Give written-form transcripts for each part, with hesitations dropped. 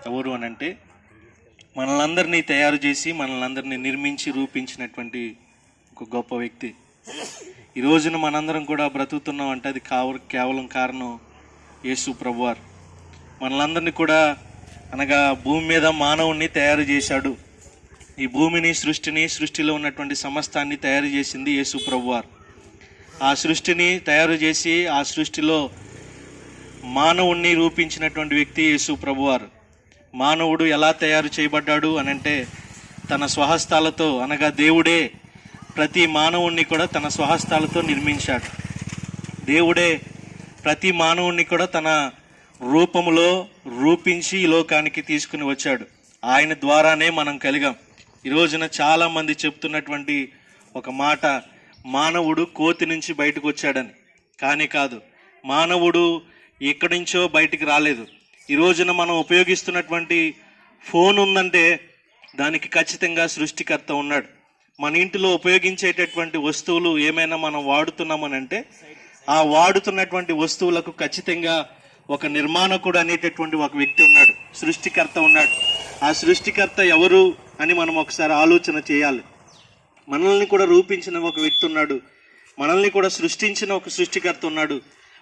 ఎవరు అని అంటే మనల్ని తయారు చేసి మనల్ని నిర్మించి రూపించినటువంటి ఒక గొప్ప వ్యక్తి. ఈ రోజున మనందరం కూడా బ్రతుకుతున్నాం అంటే అది కేవలం కారణం యేసు ప్రభువారు. మనలందరినీ కూడా అనగా భూమి మీద మానవుణ్ణి తయారు చేశాడు. ఈ భూమిని, సృష్టిలో ఉన్నటువంటి సమస్తాన్ని తయారు చేసింది యేసు ప్రభువారు. ఆ సృష్టిని తయారు చేసి ఆ సృష్టిలో మానవుణ్ణి రూపించినటువంటి వ్యక్తి యేసు ప్రభువారు. మానవుడు ఎలా తయారు చేయబడ్డాడు అని అంటే తన స్వహస్తాలతో, అనగా దేవుడే ప్రతి మానవుణ్ణి కూడా తన స్వహస్తాలతో నిర్మించాడు. దేవుడే ప్రతి మానవుణ్ణి కూడా తన రూపములో రూపించి ఈ లోకానికి తీసుకుని వచ్చాడు. ఆయన ద్వారానే మనం కలిగాం. ఈ రోజున చాలామంది చెప్తున్నటువంటి ఒక మాట, మానవుడు కోతి నుంచి బయటకు వచ్చాడని. కానీ కాదు, మానవుడు ఎక్కడి నుంచో బయటికి రాలేదు. ఈ రోజున మనం ఉపయోగిస్తున్నటువంటి ఫోన్ ఉందంటే దానికి ఖచ్చితంగా సృష్టికర్త ఉన్నాడు. మన ఇంటిలో ఉపయోగించేటటువంటి వస్తువులు ఏమైనా మనం వాడుతున్నామనంటే ఆ వాడుతున్నటువంటి వస్తువులకు ఖచ్చితంగా ఒక నిర్మాణకుడు అనేటటువంటి ఒక వ్యక్తి ఉన్నాడు, సృష్టికర్త ఉన్నాడు. ఆ సృష్టికర్త ఎవరు అని మనం ఒకసారి ఆలోచన చేయాలి. మనల్ని కూడా రూపించిన ఒక వ్యక్తి ఉన్నాడు, మనల్ని కూడా సృష్టించిన ఒక సృష్టికర్త ఉన్నాడు,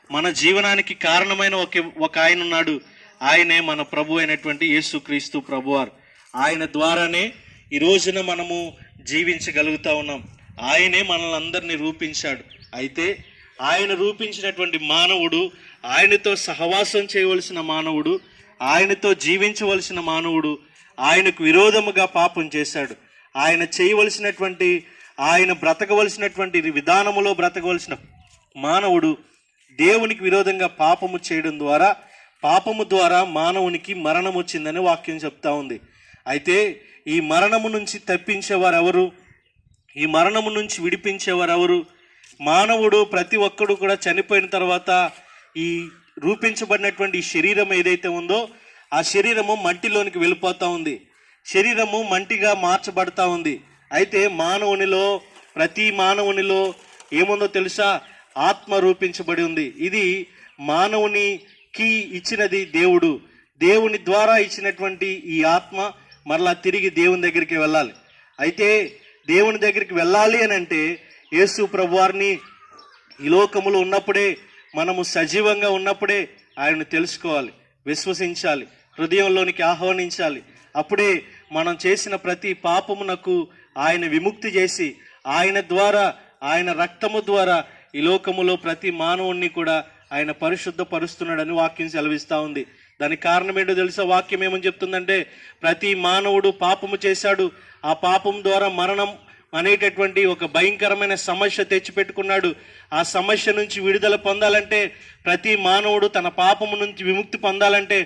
మన జీవనానికి కారణమైన ఒక ఆయన ఉన్నాడు. ఆయనే మన ప్రభు అయినటువంటి యేసుక్రీస్తు ప్రభువారు. ఆయన ద్వారానే ఈ రోజున మనము జీవించగలుగుతా ఉన్నాం. ఆయనే మనల్ని అందరినీ రూపించాడు. అయితే ఆయన రూపించినటువంటి మానవుడు, ఆయనతో సహవాసం చేయవలసిన మానవుడు, ఆయనతో జీవించవలసిన మానవుడు ఆయనకు విరోధముగా పాపం చేశాడు. ఆయన చేయవలసినటువంటి, ఆయన బ్రతకవలసినటువంటి విధానములో బ్రతకవలసిన మానవుడు దేవునికి విరోధంగా పాపము చేయడం ద్వారా, పాపము ద్వారా మానవునికి మరణం వచ్చిందని వాక్యం చెప్తా ఉంది. అయితే ఈ మరణము నుంచి తప్పించేవారు ఎవరు? ఈ మరణము నుంచి విడిపించేవారు ఎవరు? మానవుడు ప్రతి ఒక్కడు కూడా చనిపోయిన తర్వాత ఈ రూపించబడినటువంటి శరీరం ఏదైతే ఉందో ఆ శరీరము మంటిలోనికి వెళ్ళిపోతూ ఉంది. శరీరము మంటిగా మార్చబడతా ఉంది. అయితే మానవునిలో, ప్రతి మానవునిలో ఏముందో తెలుసా? ఆత్మ రూపించబడి ఉంది. ఇది మానవునికి ఇచ్చినది దేవుడు. దేవుని ద్వారా ఇచ్చినటువంటి ఈ ఆత్మ మరలా తిరిగి దేవుని దగ్గరికి వెళ్ళాలి. అయితే దేవుని దగ్గరికి వెళ్ళాలి అని అంటే యేసు ప్రభువారిని ఈ లోకములో ఉన్నప్పుడే, మనము సజీవంగా ఉన్నప్పుడే ఆయనను తెలుసుకోవాలి, విశ్వసించాలి, హృదయంలోనికి ఆహ్వానించాలి. అప్పుడే మనం చేసిన ప్రతి పాపమునకు ఆయన విముక్తి చేసి ఆయన ద్వారా, ఆయన రక్తము ద్వారా ఈ లోకములో ప్రతి మానవుణ్ణి కూడా ఆయన పరిశుద్ధపరుస్తున్నాడని వాక్యం సెలవిస్తూ ఉంది. దానికి కారణం ఏంటో తెలుసా? వాక్యం ఏమని చెప్తుందంటే ప్రతి మానవుడు పాపము చేశాడు, ఆ పాపం ద్వారా మరణం అనేటటువంటి ఒక భయంకరమైన సమస్య తెచ్చిపెట్టుకున్నాడు. ఆ సమస్య నుంచి విడుదల పొందాలంటే, ప్రతి మానవుడు తన పాపము నుంచి విముక్తి పొందాలంటే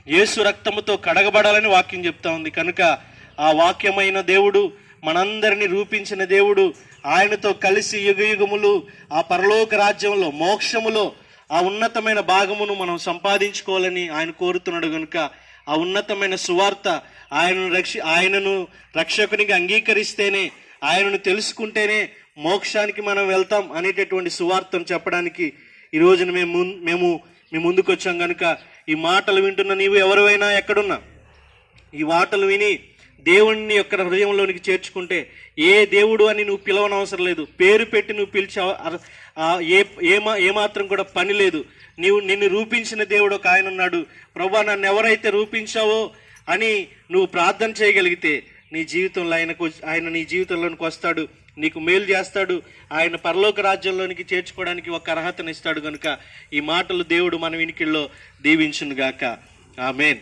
యేసు రక్తముతో కడగబడాలని వాక్యం చెప్తా ఉంది. కనుక ఆ వాక్యమైన దేవుడు, మనందరినీ రూపించిన దేవుడు, ఆయనతో కలిసి యుగయుగములు ఆ పరలోక రాజ్యంలో, మోక్షములో ఆ ఉన్నతమైన భాగమును మనం సంపాదించుకోవాలని ఆయన కోరుతున్నాడు. కనుక ఆ ఉన్నతమైన సువార్త, ఆయనను రక్షకునిగా అంగీకరిస్తేనే, ఆయనను తెలుసుకుంటేనే మోక్షానికి మనం వెళ్తాం అనేటటువంటి సువార్తను చెప్పడానికి ఈ రోజున మేము మీ ముందుకు వచ్చాం. కనుక ఈ మాటలు వింటున్న నీవు ఎవరివైనా ఎక్కడున్నా, ఈ మాటలు విని దేవుణ్ణి యొక్క హృదయంలోనికి చేర్చుకుంటే, ఏ దేవుడు అని నువ్వు పిలవనవసరం లేదు, పేరు పెట్టి నువ్వు పిలిచే ఏమాత్రం కూడా పని లేదు. నిన్ను రూపించిన దేవుడు ఒక ఆయన ఉన్నాడు. ప్రభువా, నన్ను ఎవరైతే రూపించావో అని నువ్వు ప్రార్థన చేయగలిగితే నీ జీవితంలో ఆయన నీ జీవితంలోనికి వస్తాడు, నీకు మేలు చేస్తాడు, ఆయన పరలోక రాజ్యంలోనికి చేర్చుకోవడానికి ఒక అర్హతనిస్తాడు. కనుక ఈ మాటలు దేవుడు మన వినికిల్లో దీవించును గాక. ఆమేన్.